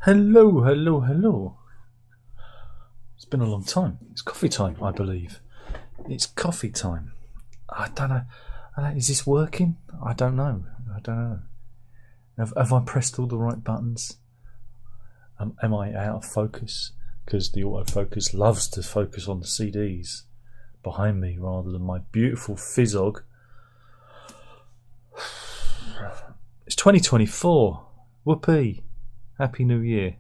Hello, hello, hello. It's been a long time. It's coffee time, I believe. It's coffee time. I don't know. Is this working? I don't know. I don't know. Have I pressed all the right buttons? Am I out of focus? Because the autofocus loves to focus on the CDs behind me rather than my beautiful fizzog. It's 2024. Whoopee. Happy New Year.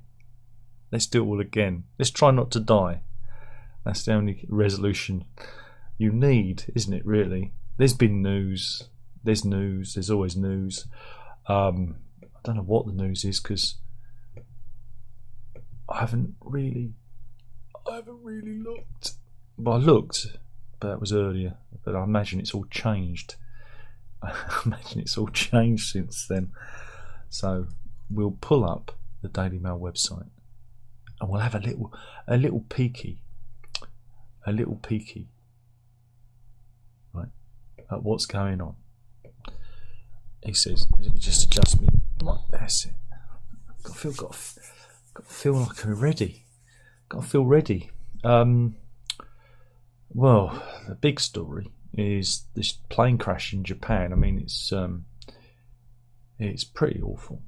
Let's do it all again. Let's try not to die. That's the only resolution you need, isn't it, really? There's been news. There's news. There's always news. I don't know what the news is because I haven't really looked. But I looked, but that was earlier. But I imagine it's all changed. I imagine it's all changed since then. So we'll pull up the Daily Mail website and we'll have a little peeky, right, at what's going on. He says, just adjust me. That's it. Got to feel like I'm ready. Got to feel ready. Well, the big story is this plane crash in Japan. I mean, it's pretty awful.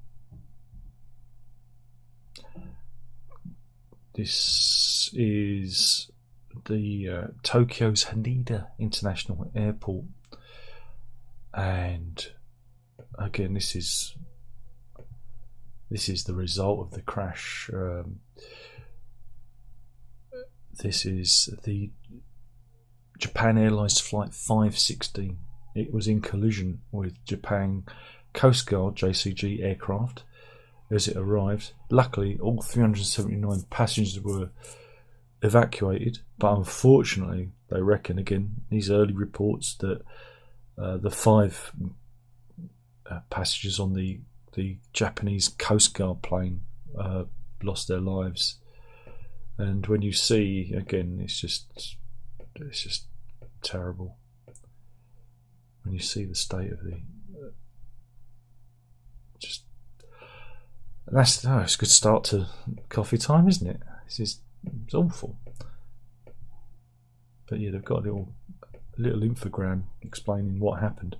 This is the Tokyo's Haneda International Airport, and again, this is the result of the crash. This is the Japan Airlines Flight 516. It was in collision with Japan Coast Guard JCG aircraft as it arrived. Luckily, all 379 passengers were evacuated, but unfortunately, they reckon, again, these early reports, that the 5 passengers on the Japanese Coast Guard plane lost their lives. And when you see, again, it's just terrible. When you see the state of the it's a good start to coffee time, isn't it? It's awful. But yeah, they've got a little infogram explaining what happened.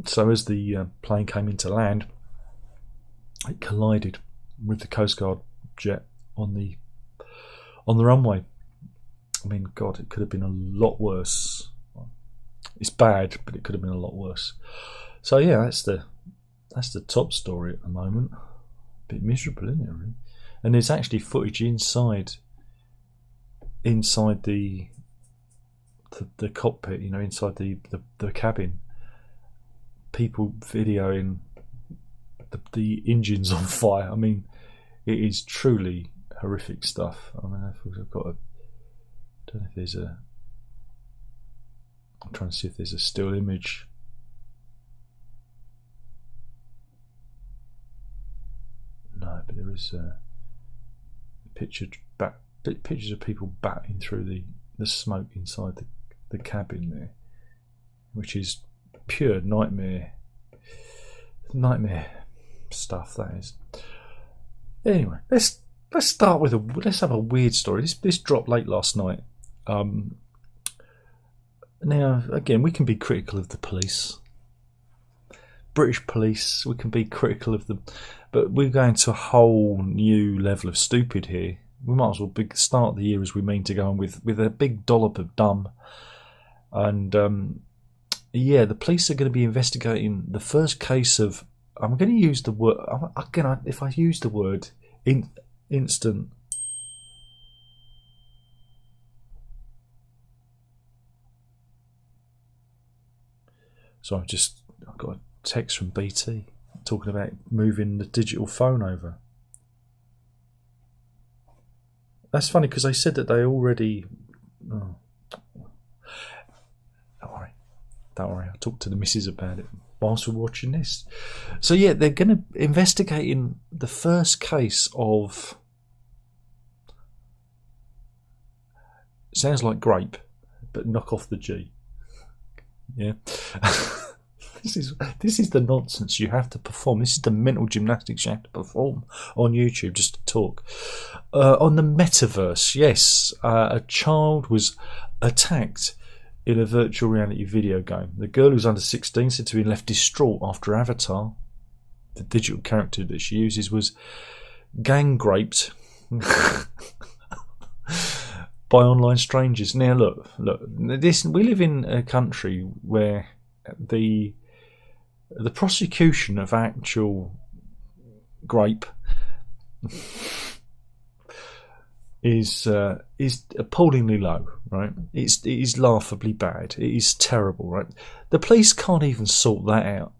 So as the plane came into land, it collided with the Coast Guard jet on the runway. I mean, God, it could have been a lot worse. It's bad, but it could have been a lot worse. So yeah, that's the top story at the moment. A bit miserable, isn't it, really? And there's actually footage inside the cockpit, inside the cabin. People videoing the engines on fire. I mean, it is truly horrific stuff. I mean, I've got a, don't know if there's a, I'm trying to see if there's a still image. No, but there is pictures of people battling through the smoke inside the cabin there, which is pure nightmare stuff, that is. Anyway, let's start with let's have a weird story. This dropped late last night. Now, again, we can be critical of the police, British police. We can be critical of them, but we're going to a whole new level of stupid here. We might as well start the year as we mean to go on with a big dollop of dumb. And yeah, the police are going to be investigating the first case of, I'm going to use the word, again, if I use the word instant, so I've got a text from BT talking about moving the digital phone over. That's funny because they said that they already, oh, don't worry, I'll talk to the missus about it whilst we're watching this. So yeah, they're going to investigate in the first case of, sounds like grape, but knock off the G. Yeah. this is the nonsense you have to perform. This is the mental gymnastics you have to perform on YouTube just to talk. On the metaverse, yes, a child was attacked in a virtual reality video game. The girl who was under 16 said to be left distraught after Avatar, the digital character that she uses, was gang raped by online strangers. Now look, we live in a country where the prosecution of actual grape is appallingly low, right? It is laughably bad. It is terrible, right? The police can't even sort that out.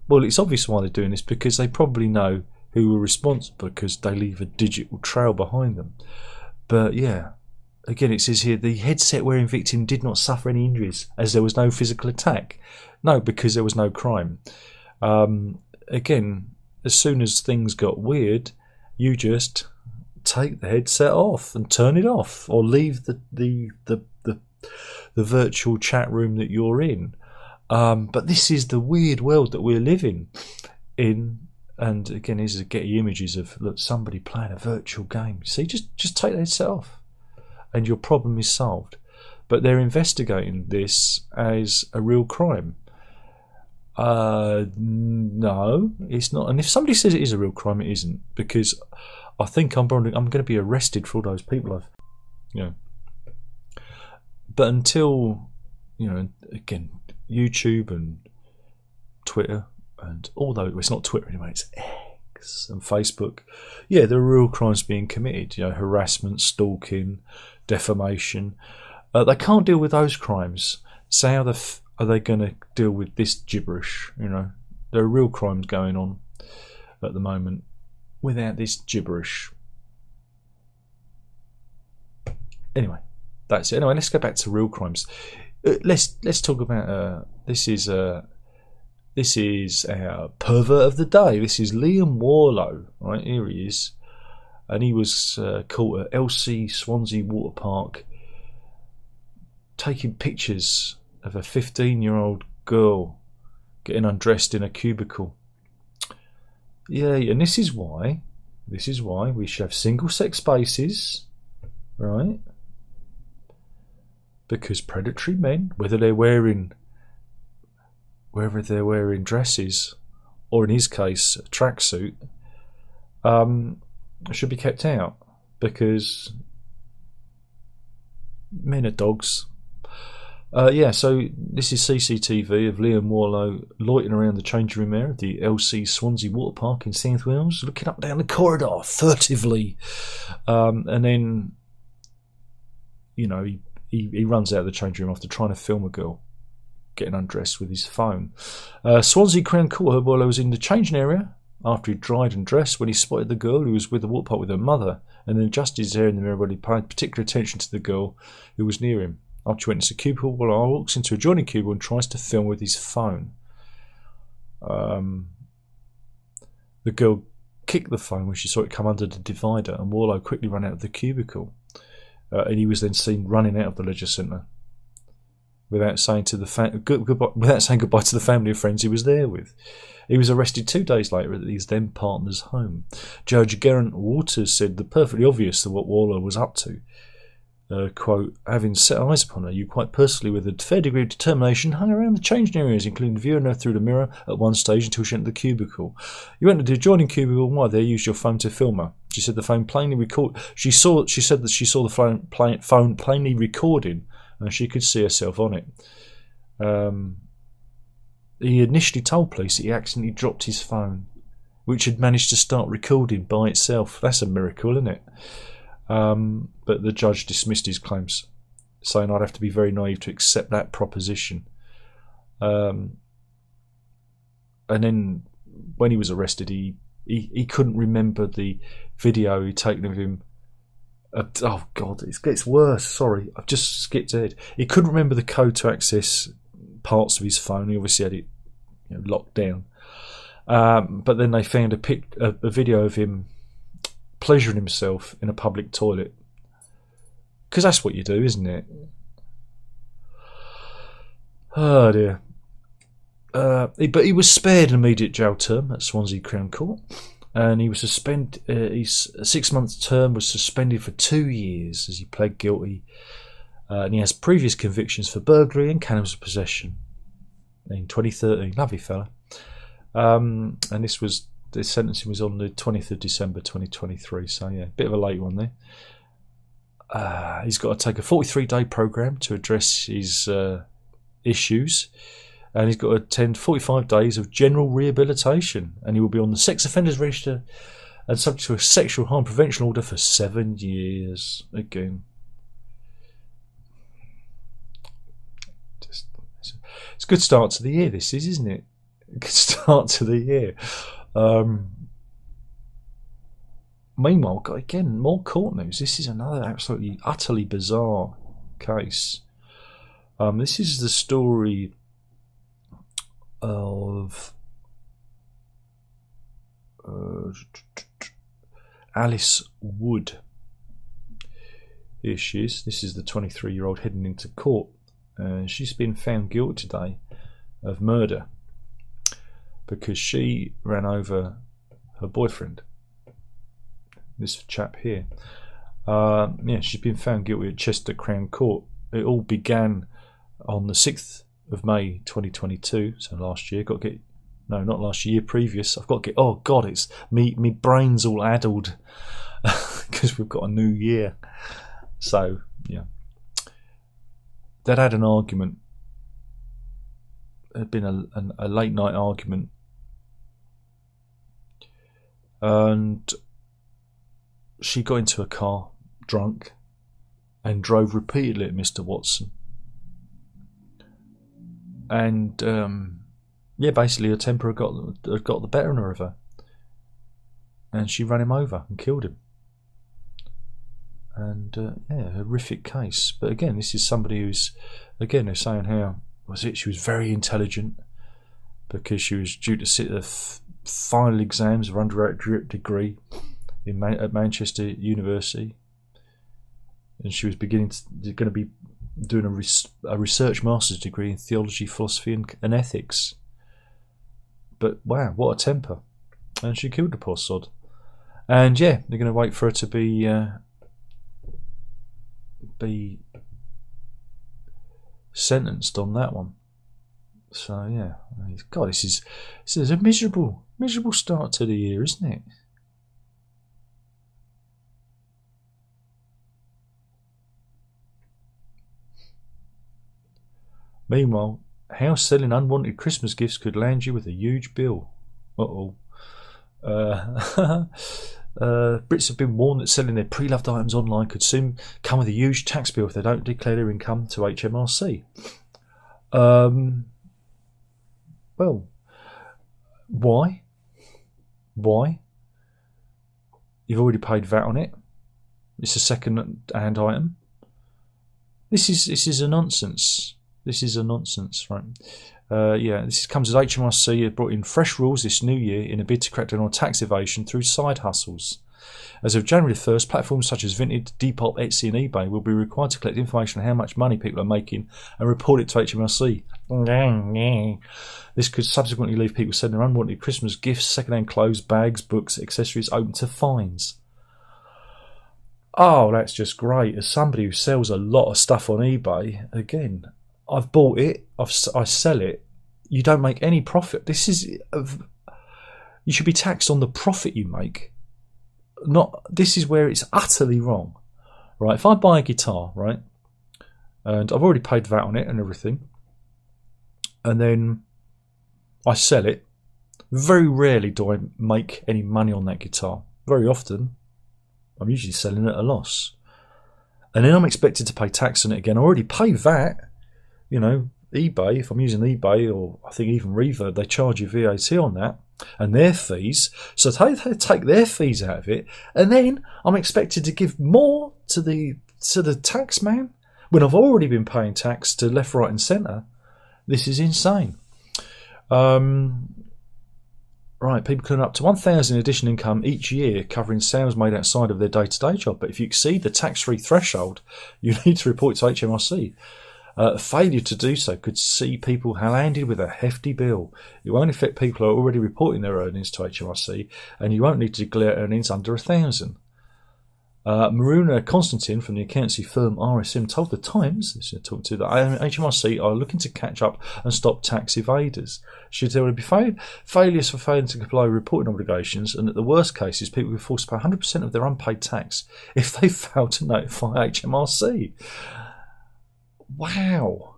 Well, it's obvious why they're doing this, because they probably know who were responsible, because they leave a digital trail behind them. But yeah, again, it says here the headset wearing victim did not suffer any injuries as there was no physical attack. No, because there was no crime. Again, as soon as things got weird, you just take the headset off and turn it off, or leave the virtual chat room that you're in. But this is the weird world that we're living in. And again, these are Getty images of, look, somebody playing a virtual game. See, just take the headset off and your problem is solved. But they're investigating this as a real crime. No, it's not. And if somebody says it is a real crime, it isn't, because I think I'm going to be arrested for all those people But until, again, YouTube and Twitter, and although it's not Twitter anyway, it's X and Facebook, yeah, there are real crimes being committed. Harassment, stalking, defamation. They can't deal with those crimes. So how are they going to deal with this gibberish? There are real crimes going on at the moment without this gibberish. Anyway, that's it. Anyway, let's go back to real crimes. Let's talk about this is our pervert of the day. This is Liam Warlow, right? Here he is, and he was caught at LC Swansea Water Park taking pictures of a 15-year-old girl getting undressed in a cubicle. Yeah, and this is why we should have single-sex spaces, right? Because predatory men, whether they're wearing dresses, or in his case a tracksuit, should be kept out, because men are dogs. So this is CCTV of Liam Warlow loitering around the changing room area of the LC Swansea Water Park in South Wales, looking up down the corridor furtively, and then he runs out of the changing room after trying to film a girl getting undressed with his phone. Swansea Crown Court Warlow was in the changing area after he dried and dressed when he spotted the girl who was with the water park with her mother, and then adjusted his hair in the mirror while he paid particular attention to the girl who was near him. After he went into the cubicle, Warlow walks into a adjoining cubicle and tries to film with his phone. The girl kicked the phone when she saw it come under the divider, and Warlow quickly ran out of the cubicle. And he was then seen running out of the leisure centre without saying goodbye to the family and friends he was there with. He was arrested 2 days later at his then partner's home. Judge Geraint Waters said the perfectly obvious that what Warlow was up to. Quote, having set eyes upon her, you quite personally, with a fair degree of determination, hung around the changing areas, including viewing her through the mirror at one stage until she entered the cubicle. You went to the adjoining cubicle and while there used your phone to film her. She said the phone plainly recorded. She said that she saw the phone plainly recording, and she could see herself on it. He initially told police that he accidentally dropped his phone, which had managed to start recording by itself. That's a miracle, isn't it? But the judge dismissed his claims, saying I'd have to be very naive to accept that proposition. And then when he was arrested, he couldn't remember the video he'd taken of him. Oh God, it gets worse. Sorry, I've just skipped ahead. He couldn't remember the code to access parts of his phone. He obviously had it locked down. But then they found a video of him pleasuring himself in a public toilet, because that's what you do, isn't it? Oh dear. but he was spared an immediate jail term at Swansea Crown Court, and he was suspended. His 6-month term was suspended for 2 years as he pled guilty, and he has previous convictions for burglary and cannabis possession in 2013. Lovely fella. And this sentencing was on the 20th of December 2023. So yeah, a bit of a late one there. He's got to take a 43-day program to address his issues, and he's got to attend 45 days of general rehabilitation, and he will be on the sex offenders register and subject to a sexual harm prevention order for 7 years. Again, it's a good start to the year, this is, isn't it? A good start to the year. Meanwhile, got again more court news. This is another absolutely utterly bizarre case. This is the story of Alice Wood. Here she is. This is the 23-year-old heading into court. She's been found guilty today of murder because she ran over her boyfriend, this chap here. Yeah, she's been found guilty at Chester Crown Court. It all began on the 6th of May 2022, so last year. Got to get, no, not last year, previous. I've got to get, oh God, it's me brain's all addled because we've got a new year. So yeah, they'd had an argument. There'd been a late night argument, and she got into a car drunk and drove repeatedly at Mr. Watson. And yeah, basically her temper had got the better of her, and she ran him over and killed him. And yeah, horrific case. But again, this is somebody who's, again, they're saying how was it? She was very intelligent because she was due to sit the final exams of her undergraduate degree at Manchester University, and she was going to be doing a research master's degree in theology, philosophy and ethics. But wow, what a temper. And she killed the poor sod. And yeah, they're going to wait for her to be sentenced on that one. So yeah, God, this is a miserable start to the year, isn't it? Meanwhile, how selling unwanted Christmas gifts could land you with a huge bill. Brits have been warned that selling their pre-loved items online could soon come with a huge tax bill if they don't declare their income to HMRC. Well, why? You've already paid VAT on it. It's a second-hand item. This is a nonsense. This is a nonsense, right? Yeah, this comes as HMRC have brought in fresh rules this new year in a bid to crack down on tax evasion through side hustles. As of January 1st, platforms such as Vinted, Depop, Etsy and eBay will be required to collect information on how much money people are making and report it to HMRC. This could subsequently leave people sending their unwanted Christmas gifts, second-hand clothes, bags, books, accessories open to fines. Oh, that's just great. As somebody who sells a lot of stuff on eBay, again, I've bought it, I sell it, you don't make any profit. You should be taxed on the profit you make. This is where it's utterly wrong, right? If I buy a guitar, right, and I've already paid VAT on it and everything, and then I sell it, very rarely do I make any money on that guitar. Very often, I'm usually selling it at a loss. And then I'm expected to pay tax on it again. I already pay VAT. You know, eBay, if I'm using eBay, or I think even Reverb, they charge you VAT on that and their fees. So they take their fees out of it, and then I'm expected to give more to the tax man when I've already been paying tax to left, right and centre. This is insane. Right, people can earn up to $1,000 in additional income each year covering sales made outside of their day-to-day job. But if you exceed the tax-free threshold, you need to report it to HMRC. Failure to do so could see people landed with a hefty bill. It won't affect people who are already reporting their earnings to HMRC, and you won't need to declare earnings under 1,000. Maruna Constantine from the accountancy firm RSM told The Times, this is talking to, that HMRC are looking to catch up and stop tax evaders. Should there be failures for failing to comply with reporting obligations, and at the worst cases, people will be forced to pay 100% of their unpaid tax if they fail to notify HMRC. Wow.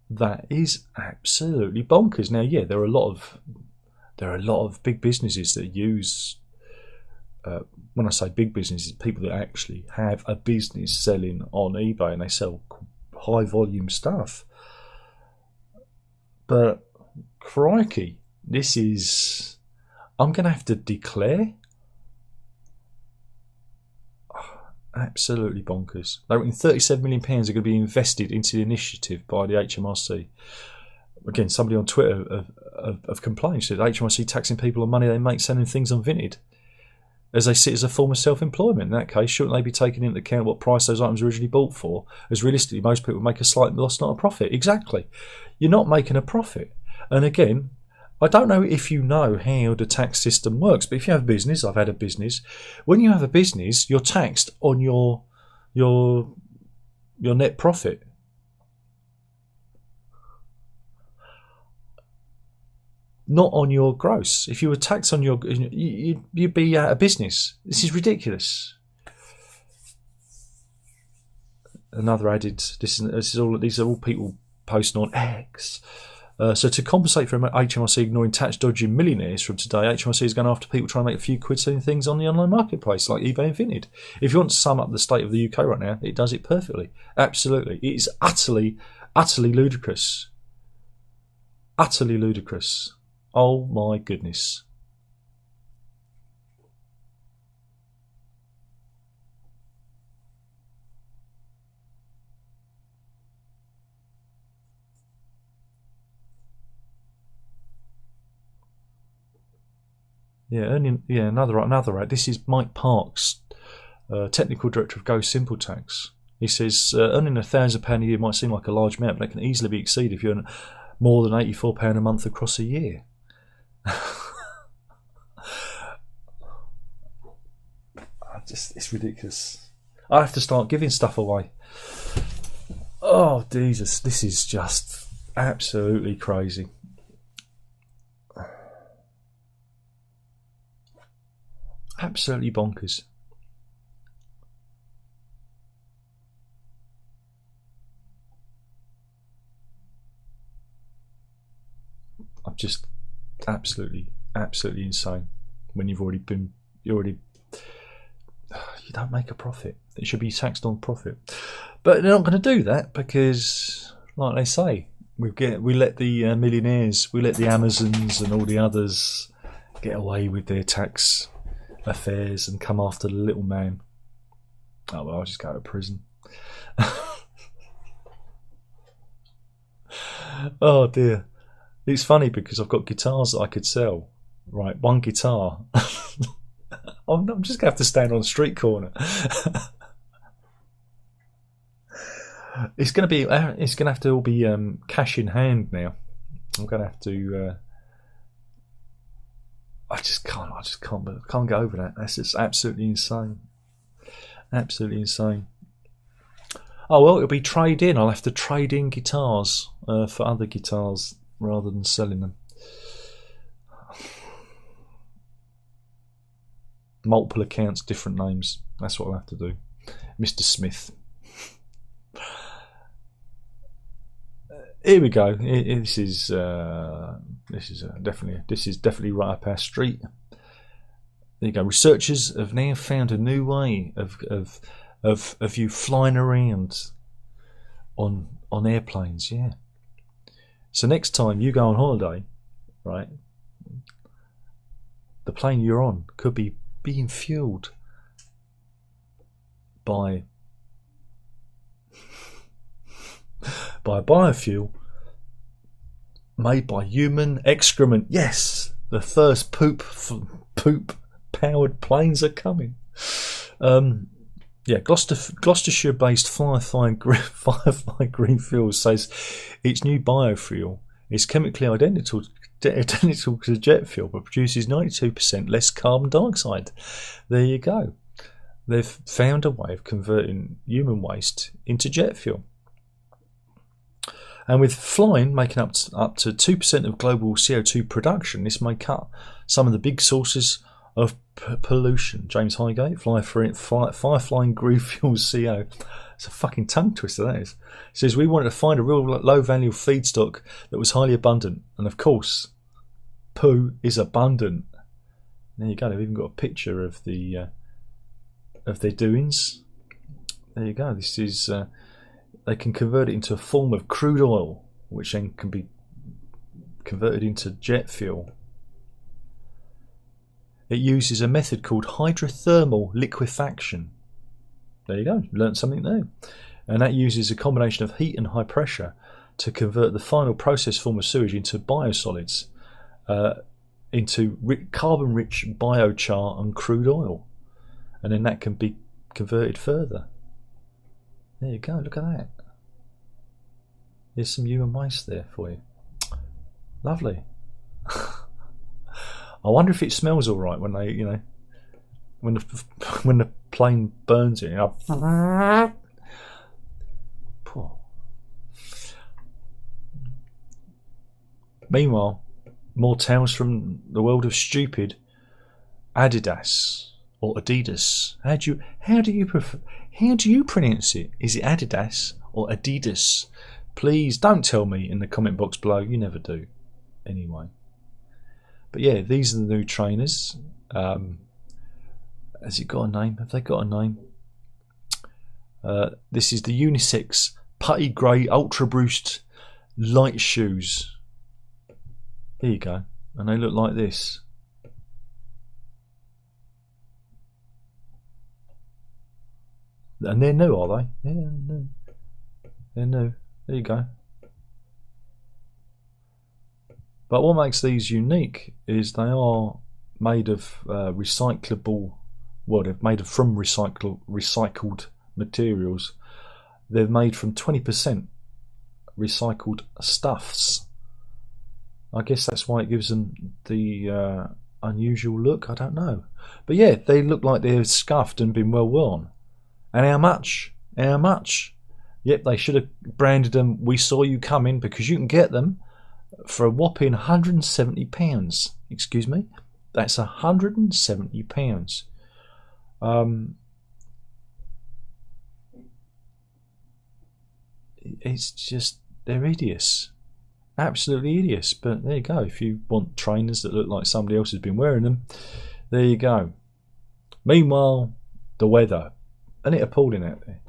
That is absolutely bonkers. Now, yeah, there are a lot of big businesses that use... when I say big businesses, people that actually have a business selling on eBay and they sell high volume stuff. But crikey, this is... I'm going to have to declare? Absolutely bonkers. They reckon £37 million are going to be invested into the initiative by the HMRC. Again, somebody on Twitter have complained, said HMRC taxing people on money they make selling things on Vinted, as they see it as a form of self-employment. In that case, shouldn't they be taking into account what price those items were originally bought for? As realistically, most people make a slight loss, not a profit. Exactly. You're not making a profit. And again, I don't know if you know how the tax system works, but if you have a business, I've had a business, when you have a business, you're taxed on your net profit. Not on your gross. If you were taxed on your... you'd be out of business. This is ridiculous. Another added... These are all people posting on X. So to compensate for HMRC ignoring tax dodging millionaires from today, HMRC is going after people trying to make a few quid selling things on the online marketplace like eBay and Vinted. If you want to sum up the state of the UK right now, it does it perfectly. Absolutely. It is utterly ludicrous. Utterly ludicrous. Oh my goodness. Another ad. This is Mike Parks, technical director of Go Simple Tax. He says earning £1,000 a year might seem like a large amount, but it can easily be exceeded if you earn more than £84 a month across a year. It's ridiculous. I have to start giving stuff away. Oh Jesus, this is just absolutely crazy. Absolutely bonkers. I'm just absolutely insane. When you don't make a profit. It should be taxed on profit. But they're not going to do that because, like they say, we let the millionaires, we let the Amazons and all the others get away with their tax affairs and come after the little man. Oh well, I'll just go to prison. Oh dear. It's funny because I've got guitars that I could sell. Right, one guitar. I'm just going to have to stand on a street corner. It's going to have to all be cash in hand now. I'm going to have to. I just can't get over that. That's just absolutely insane. Absolutely insane. Oh well, it'll be trade in. I'll have to trade in guitars for other guitars rather than selling them. Multiple accounts, different names. That's what I'll have to do. Mr. Smith. Here we go. This is definitely right up our street. There you go. Researchers have now found a new way of you flying around on airplanes. Yeah. So next time you go on holiday, right, the plane you're on could be being fueled by biofuel made by human excrement. Yes, the first poop powered planes are coming. Yeah, Gloucestershire-based Firefly Greenfields says its new biofuel is chemically identical to jet fuel, but produces 92% less carbon dioxide. There you go. They've found a way of converting human waste into jet fuel. And with flying making up to 2% of global CO2 production, this may cut some of the big sources of pollution. James Highgate, Firefly Greenfields CEO. It's a fucking tongue twister, that is. Says, we wanted to find a real low-value feedstock that was highly abundant. And of course, poo is abundant. There you go. They've even got a picture of the of their doings. There you go. This is they can convert it into a form of crude oil, which then can be converted into jet fuel. It uses a method called hydrothermal liquefaction. There you go, learned something new. And that uses a combination of heat and high pressure to convert the final process form of sewage into biosolids, into carbon-rich biochar and crude oil. And then that can be converted further. There you go, look at that. There's some human waste there for you. Lovely. I wonder if it smells all right when they, you know, when the plane burns it. You know. Poor. Meanwhile, more tales from the world of stupid. Adidas or Adidas. How do you pronounce it? Is it Adidas or Adidas? Please don't tell me in the comment box below. You never do. Anyway. But yeah, these are the new trainers. Has it got a name? Have they got a name? This is the unisex putty grey ultra boost light shoes. There you go. And they look like this. And they're new, are they? Yeah, they're new. They're new. There you go. But what makes these unique is they are made of recyclable. Well, they're made from recycled materials. They're made from 20% recycled stuffs. I guess that's why it gives them the unusual look. I don't know, but yeah, they look like they're scuffed and been well worn. And how much? How much? Yep, they should have branded them. We saw you coming, because you can get them for a whopping £170. Excuse me, that's £170. It's just, they're idiots, absolutely idiots. But there you go. If you want trainers that look like somebody else has been wearing them, there you go. Meanwhile, the weather, isn't it appalling out there?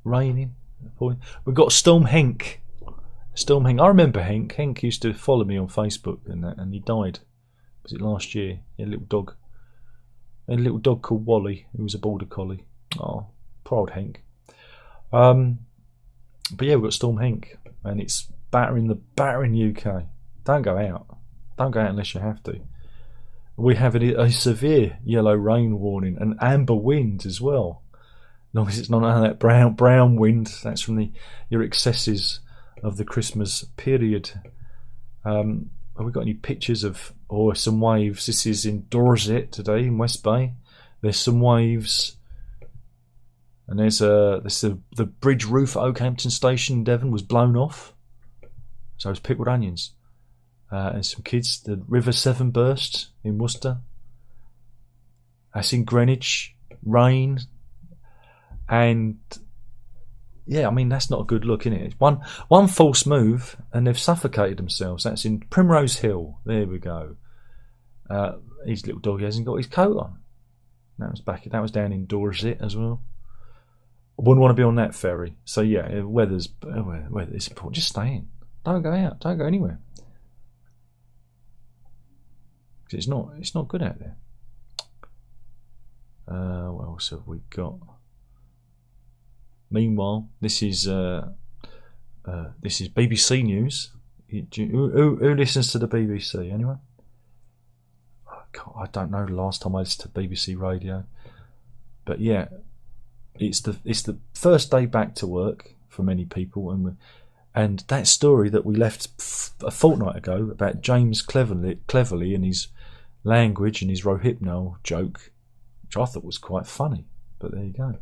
Raining, appalling. We've got Storm Henk. Storm Henk. I remember Henk. Henk used to follow me on Facebook, and he died. Was it last year? He had a little dog. A little dog called Wally, who was a border collie. Oh, poor old Henk. But yeah, we've got Storm Henk, and it's battering UK. Don't go out. Don't go out unless you have to. We have a severe yellow rain warning and amber wind as well. As long as it's not that brown wind, that's from your excesses of the Christmas period. Have we got any pictures of some waves? This is in Dorset today in West Bay. There's some waves, and there's the bridge roof at Oakhampton Station in Devon was blown off. So it's pickled onions. And some kids. The River Severn burst in Worcester. That's in Greenwich. Rain. And yeah, I mean, that's not a good look, is it? One false move and they've suffocated themselves. That's in Primrose Hill. There we go. His little dog hasn't got his coat on. That was down in Dorset as well. I wouldn't want to be on that ferry. So yeah, weather's important. Just stay in. Don't go out. Don't go anywhere. Because it's not good out there. What else have we got? Meanwhile, this is BBC News. Who listens to the BBC? Anyone? I don't know the last time I listened to BBC Radio. But yeah, it's the first day back to work for many people, and that story that we left a fortnight ago about James Cleverly and his language and his Rohypnol joke, which I thought was quite funny. But there you go.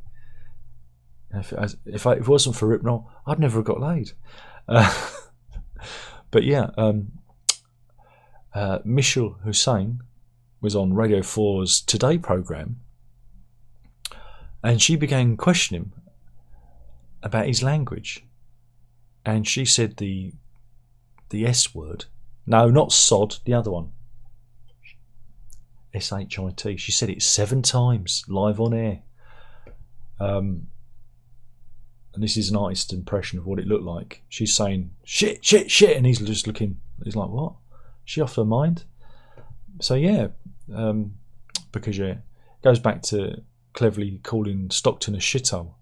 If it wasn't for Hypnol, I'd never have got laid. But yeah, Michelle Hussein was on Radio 4's Today programme, and she began questioning him about his language. And she said the S word. No, not sod, the other one. S-H-I-T. She said it 7 times live on air. And this is an artist's impression of what it looked like. She's saying, shit, shit, shit, and he's just looking, he's like, what? Is she off her mind? So yeah, because yeah, it goes back to cleverly calling Stockton a shithole.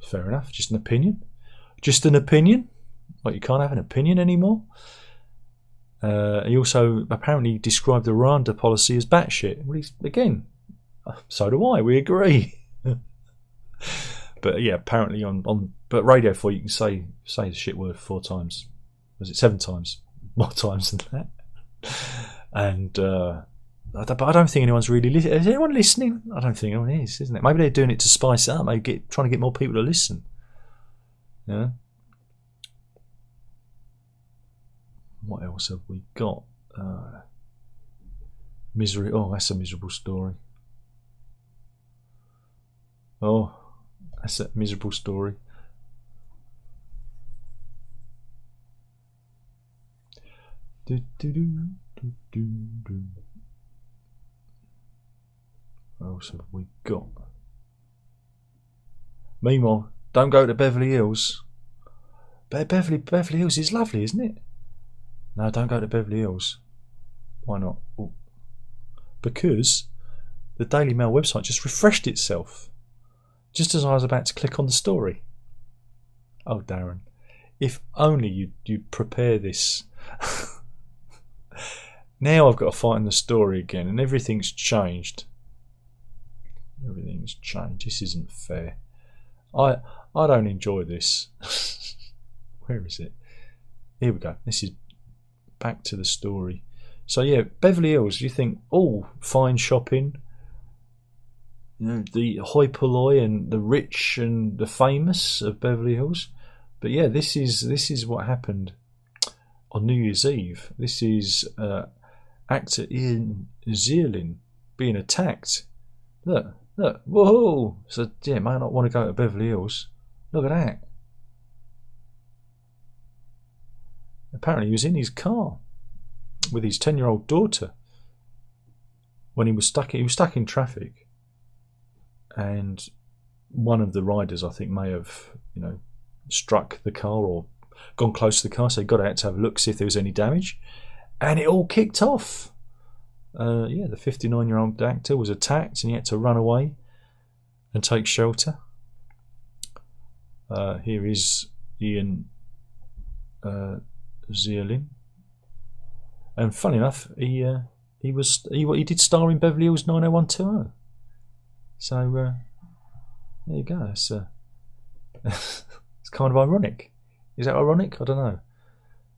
Fair enough, just an opinion. Just an opinion? Like, you can't have an opinion anymore? He also apparently described the Rwanda policy as batshit. Well, again, so do I, we agree. But yeah, apparently but Radio 4 you can say the shit word 4 times. Was it 7 times? More times than that. And but I don't think anyone's really listening. Is anyone listening? I don't think anyone is, isn't it? Maybe they're doing it to spice it up. Maybe trying to get more people to listen. Yeah. What else have we got? Misery. Oh, that's a miserable story. Oh, that's a miserable story. Do, do, do, do, do, do. What else have we got? Meanwhile, don't go to Beverly Hills. Beverly Hills is lovely, isn't it? No, don't go to Beverly Hills. Why not? Oh. Because the Daily Mail website just refreshed itself just as I was about to click on the story. Oh, Darren, if only you'd prepare this. Now I've got to find the story again, and everything's changed. Everything's changed. This isn't fair. I don't enjoy this. Where is it? Here we go. This is back to the story. So yeah, Beverly Hills, you think, oh, fine shopping, you know, the hoi polloi and the rich and the famous of Beverly Hills. But yeah, this is what happened on New Year's Eve. This is actor Ian Zielin being attacked. Look, whoa! So yeah, may not want to go to Beverly Hills. Look at that. Apparently he was in his car with his 10-year-old daughter when he was stuck in traffic, and one of the riders, I think, may have, you know, struck the car or gone close to the car, so he got out to have a look, see if there was any damage, and it all kicked off. Yeah, the 59-year-old actor was attacked and he had to run away and take shelter. Here is Ian Zielin, and funny enough, he did star in Beverly Hills 90210. So there you go. It's it's kind of ironic. Is that ironic? I don't know.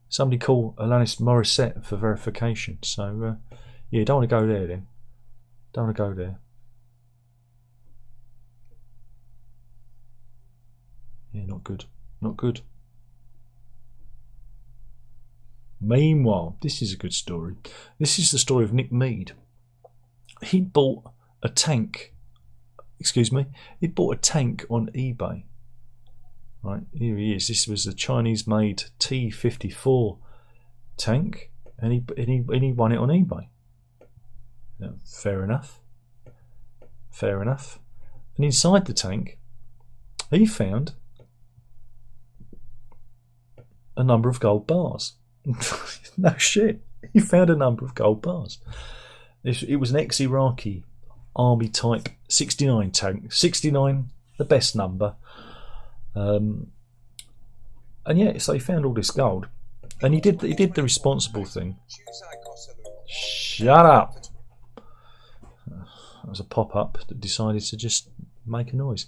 Somebody call Alanis Morissette for verification. So yeah, don't want to go there then. Don't want to go there. Yeah, not good. Not good. Meanwhile, this is a good story. This is the story of Nick Mead. He bought a tank. Excuse me. He bought a tank on eBay. Right, here he is. This was a Chinese-made T-54 tank, and he won it on eBay. Yeah, fair enough. Fair enough. And inside the tank, he found a number of gold bars. No shit. He found a number of gold bars. It was an ex-Iraqi army type 69 tank. 69, the best number. And yeah, so he found all this gold, and he did the responsible thing. Shut up. That was a pop-up that decided to just make a noise.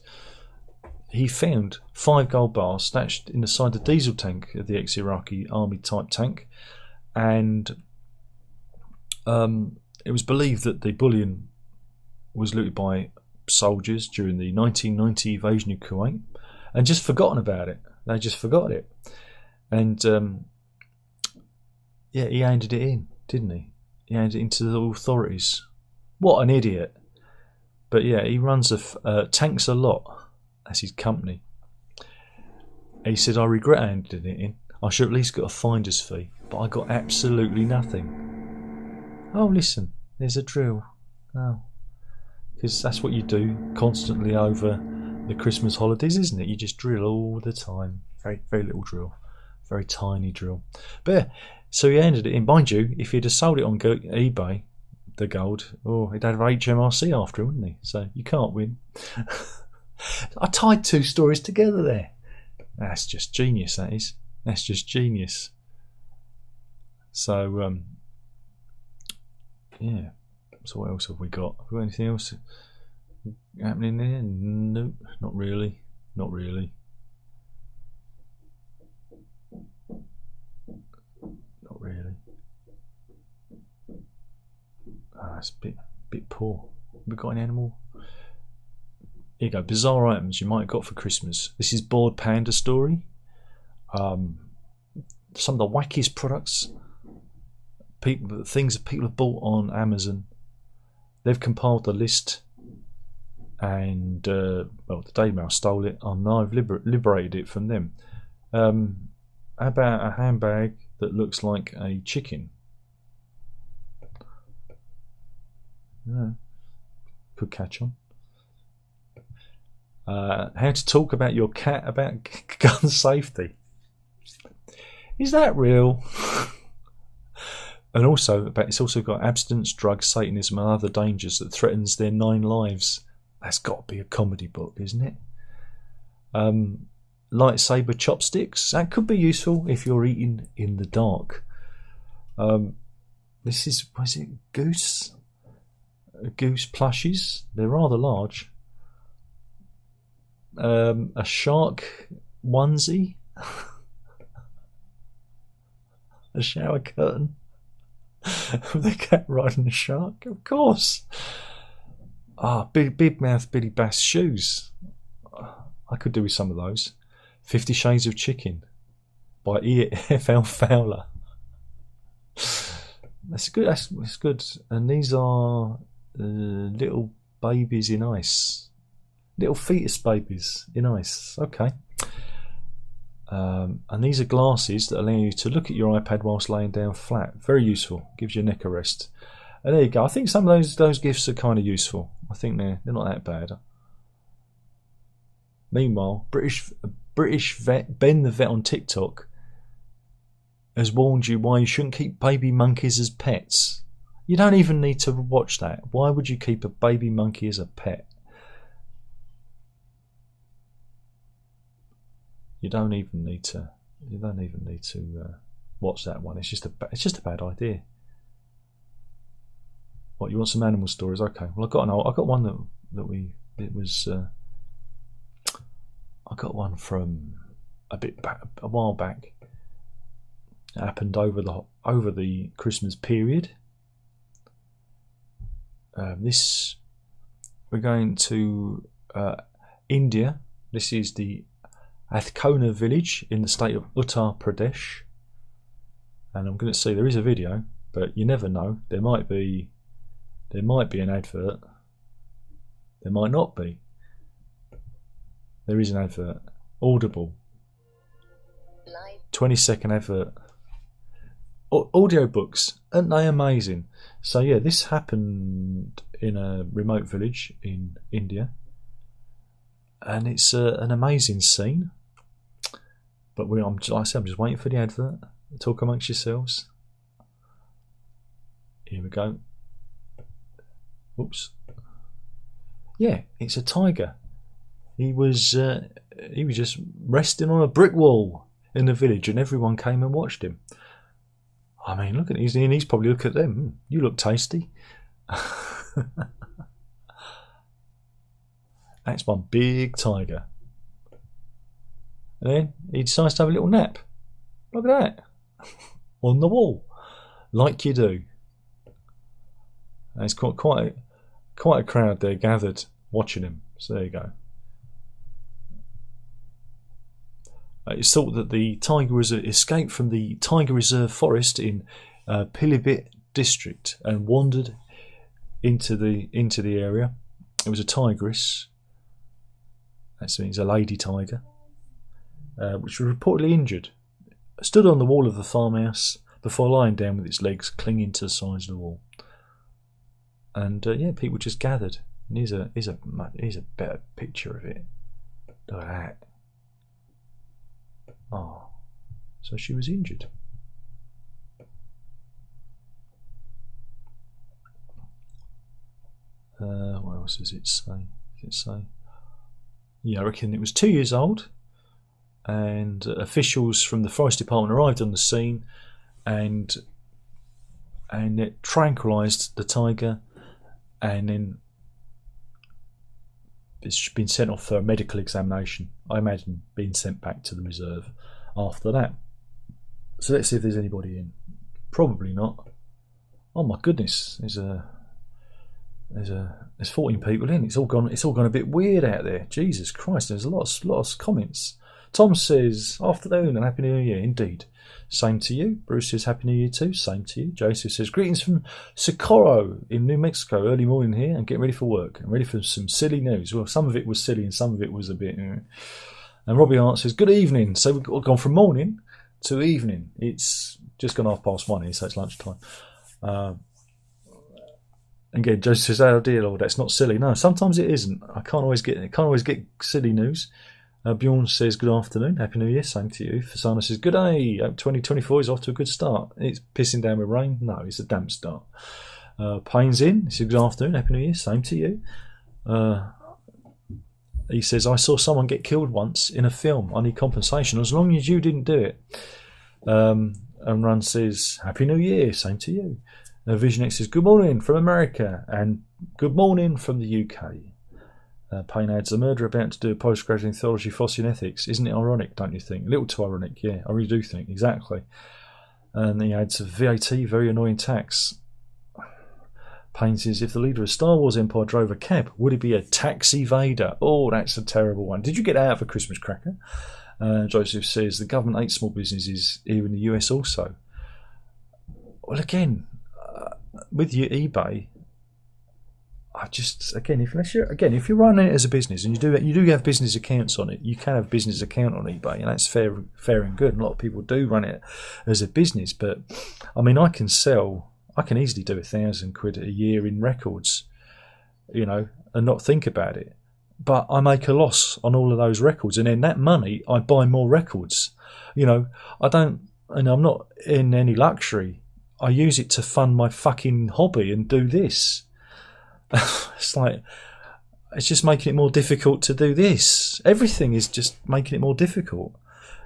He found 5 gold bars stashed in the side of the diesel tank of the ex-Iraqi army type tank, and it was believed that the bullion was looted by soldiers during the 1990 invasion of Kuwait and just forgotten about it. They just forgot it. And yeah, he handed it in, didn't he? He handed it into the authorities. What an idiot. But yeah, he runs Tanks a Lot. That's his company. He said, I regret handing it in. I should at least got a finder's fee, but I got absolutely nothing. Oh, listen, there's a drill. Oh, because that's what you do constantly over the Christmas holidays, isn't it? You just drill all the time. Very, very little drill. Very tiny drill. But yeah, so he handed it in. Mind you, if he'd have sold it on eBay, the gold, he'd have HMRC after him, wouldn't he? So you can't win. I tied 2 stories together there. That's just genius, that is. That's just genius. So, yeah. So what else have we got? Have we got anything else happening there? Nope, not really. Not really. Not really. It's a bit poor. Have we got an animal? Here you go. Bizarre items you might have got for Christmas. This is Bored Panda story. Some of the wackiest products, things that people have bought on Amazon. They've compiled the list, and well, the Daily Mail stole it, and I've liberated it from them. How about a handbag that looks like a chicken? Yeah, could catch on. How to talk about your cat about gun safety. Is that real? And also, it's also got abstinence, drugs, Satanism and other dangers that threatens their 9 lives. That's got to be a comedy book, isn't it? Lightsaber chopsticks. That could be useful if you're eating in the dark. This is, was it goose? Goose plushies. They're rather large. A shark onesie. A shower curtain. The cat riding a shark, of course. Big mouth Billy Bass shoes. I could do with some of those. 50 Shades of Chicken by E.F.L. Fowler. That's good. That's good. And these are little babies in ice. Little fetus babies in ice. Okay. And these are glasses that allow you to look at your iPad whilst laying down flat. Very useful. Gives you a neck a rest. And there you go. I think some of those gifts are kind of useful. I think they're not that bad. Meanwhile, British vet Ben the Vet on TikTok has warned you why you shouldn't keep baby monkeys as pets. You don't even need to watch that. Why would you keep a baby monkey as a pet? You don't even need to watch that one. It's just a bad idea. What, you want some animal stories? Okay. Well, I got one I got one from a while back. It happened over the Christmas period. We're going to India. This is the Athkona village in the state of Uttar Pradesh, and I'm going to see there is a video, but you never know. There might be an advert. There might not be. There is an advert. Audible. 20-second advert. Audiobooks, aren't they amazing? So yeah, this happened in a remote village in India, and it's an amazing scene. But I'm just waiting for the advert. Talk amongst yourselves. Here we go. Oops. Yeah, it's a tiger. He was just resting on a brick wall in the village, and everyone came and watched him. I mean, look at these, and he's probably look at them. You look tasty. That's one big tiger. And then he decides to have a little nap. Look at that. On the wall. Like you do. And it's quite a crowd there gathered watching him. So there you go. It's thought that the tiger was escaped from the Tiger Reserve Forest in Pilibhit district and wandered into the area. It was a tigress. That means a lady tiger, which was reportedly injured. Stood on the wall of the farmhouse before lying down with its legs clinging to the sides of the wall. And yeah, people just gathered. And here's a better picture of it. Look at that. Oh, so she was injured. What else does it say? Yeah, I reckon it was 2 years old, and officials from the forest department arrived on the scene, and it tranquilised the tiger, and then it's been sent off for a medical examination. I imagine being sent back to the reserve after that. So let's see if there's anybody in. Probably not. Oh my goodness, there's 14 people in. It's all gone a bit weird out there. Jesus Christ, there's a lot of comments. Tom says, afternoon and Happy New Year. Indeed. Same to you. Bruce says, Happy New Year too. Same to you. Joseph says, greetings from Socorro in New Mexico. Early morning here and getting ready for work. And ready for some silly news. Well, some of it was silly and some of it was a bit... And Robbie Hart says, good evening. So we've gone from morning to evening. It's just gone 1:30 here, so it's lunchtime. Again, Joseph says, oh dear Lord, that's not silly. No, sometimes it isn't. I can't always get silly news. Bjorn says, good afternoon, Happy New Year, same to you. Fasana says, good day, 2024 is off to a good start. It's pissing down with rain. No, it's a damp start. Payne's in, he says, good afternoon, Happy New Year, same to you. He says, I saw someone get killed once in a film. I need compensation as long as you didn't do it. And Run says, Happy New Year, same to you. Vision X says, good morning from America and good morning from the UK. Payne adds, a murderer about to do a postgraduate in theology, philosophy and ethics. Isn't it ironic, don't you think? A little too ironic, yeah, I really do think, exactly. And he adds, VAT, very annoying tax. Payne says, if the leader of Star Wars Empire drove a cab, would it be a taxi Vader? Oh, that's a terrible one. Did you get that out of a Christmas cracker? Joseph says, the government hates small businesses here in the US also. Well, again, with your eBay, if you're running it as a business and you do have business accounts on it, you can have a business account on eBay, and that's fair and good. And a lot of people do run it as a business, but I mean, I can easily do £1,000 a year in records, and not think about it. But I make a loss on all of those records, and then that money I buy more records. I'm not in any luxury. I use it to fund my fucking hobby and do this. It's just making it more difficult to do this. Everything is just making it more difficult.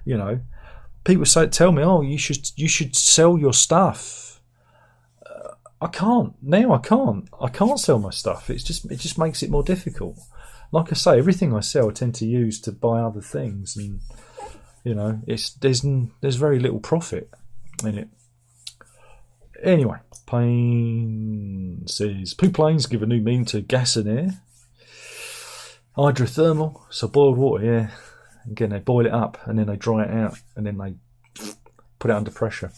People tell me, oh, you should sell your stuff. I can't now. I can't sell my stuff. It just makes it more difficult. Like I say, everything I sell, I tend to use to buy other things, and there's very little profit in it. Anyway, Payne says, poo planes give a new meaning to gas and air. Hydrothermal, so boiled water, yeah. Again, they boil it up and then they dry it out and then they put it under pressure.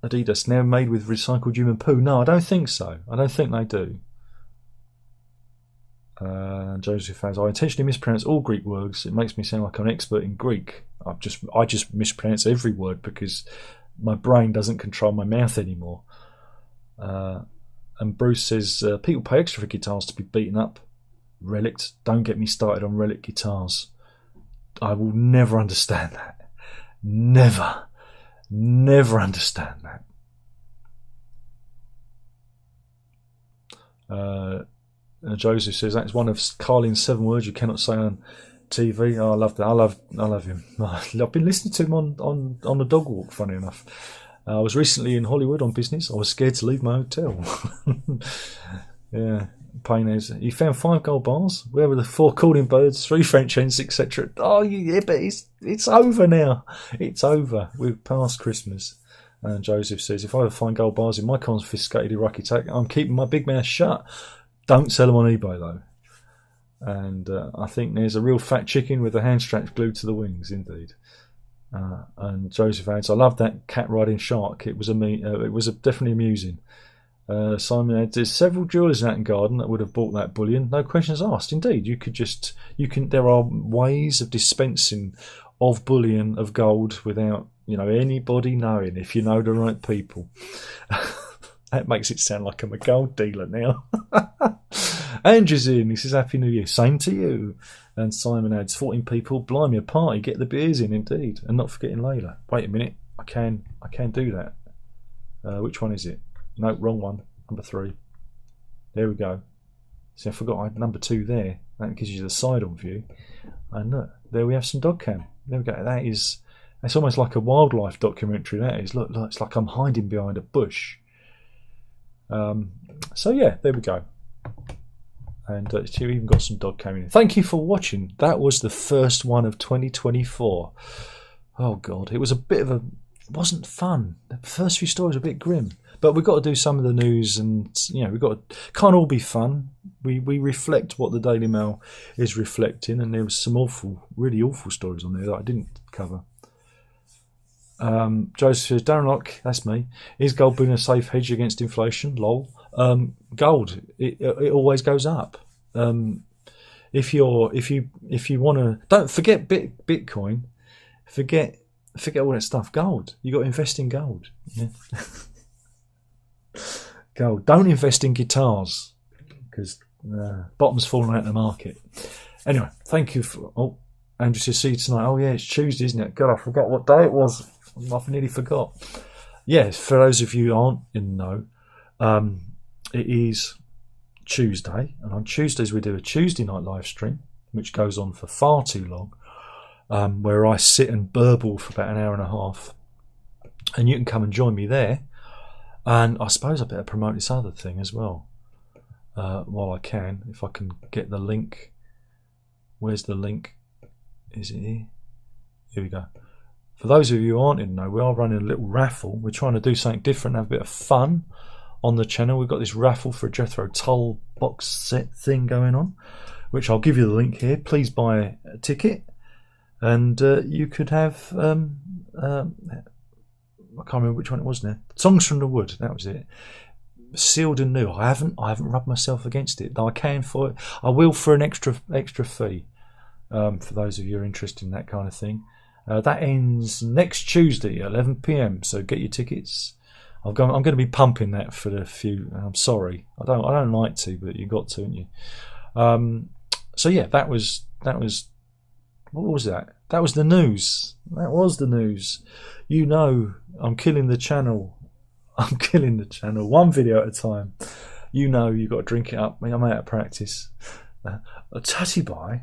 Adidas, now made with recycled human poo. No, I don't think so. I don't think they do. Joseph has, I intentionally mispronounce all Greek words. It makes me sound like I'm an expert in Greek. I just mispronounce every word because my brain doesn't control my mouth anymore. And Bruce says, people pay extra for guitars to be beaten up. Relict, don't get me started on relic guitars. I will never understand that. Never understand that. Joseph says that's one of Carlin's 7 words you cannot say on TV. Oh, I love that. I love him. I've been listening to him on the dog walk, funny enough. I was recently in Hollywood on business. I was scared to leave my hotel. Yeah, pain is. He found 5 gold bars. Where were the 4 cooling birds, 3 French hens, etc.? Oh, yeah, but it's over now. It's over. We're past Christmas. And Joseph says, if I ever find gold bars in my confiscated Iraqi tank, I'm keeping my big mouth shut. Don't sell them on eBay, though. And I think there's a real fat chicken with the hand straps glued to the wings, indeed. And Joseph adds, I love that cat riding shark. It was definitely amusing. Simon adds, there's several jewellers in Hatton Garden that would have bought that bullion, no questions asked. Indeed, there are ways of dispensing of bullion of gold without anybody knowing, if you know the right people. That makes it sound like I'm a gold dealer now. Andrew's in. He says, Happy New Year. Same to you. And Simon adds, 14 people. Blimey, a party. Get the beers in, indeed. And not forgetting Layla. Wait a minute. I can do that. Which one is it? No, wrong one. Number 3. There we go. See, I forgot I had number 2 there. That gives you the side-on view. And look, there we have some dog cam. There we go. That's almost like a wildlife documentary, that is. Look, it's like I'm hiding behind a bush. So yeah, there we go. And we even got some dog cam in. Thank you for watching. That was the first one of 2024. Oh God, it wasn't fun. The first few stories were a bit grim. But we've got to do some of the news, and can't all be fun. We reflect what the Daily Mail is reflecting, and there was some really awful stories on there that I didn't cover. Joseph says, Darren Locke, that's me. Is gold bullion a safe hedge against inflation? Lol. Gold, it always goes up. If you want to, don't forget Bitcoin. Forget all that stuff. Gold. You got to invest in gold. Yeah. Gold. Don't invest in guitars because bottom's falling out of the market. Anyway, thank you for. Oh, Andrew says, see you tonight. Oh yeah, it's Tuesday, isn't it? God, I forgot what day it was. I nearly forgot. Yes, for those of you who aren't in the know, it is Tuesday, and on Tuesdays we do a Tuesday night live stream, which goes on for far too long, where I sit and burble for about an hour and a half, and you can come and join me there. And I suppose I better promote this other thing as well, while I can, if I can get the link. Where's the link? Is it here? Here we go. For those of you who aren't in the know, we are running a little raffle. We're trying to do something different, have a bit of fun on the channel. We've got this raffle for a Jethro Tull box set thing going on, which I'll give you the link here. Please buy a ticket, and you could have I can't remember which one it was now. Songs from the Wood, that was it. Sealed and new. I haven't rubbed myself against it, though I can for it. I will for an extra fee. For those of you who are interested in that kind of thing. That ends next Tuesday, 11 PM. So get your tickets. I'm going to be pumping that for the few. I'm sorry, I don't like to, but you got to, haven't you? So yeah, that was. What was that? That was the news. That was the news. I'm killing the channel. I'm killing the channel. One video at a time. You've got to drink it up. I'm out of practice. A tutty buy.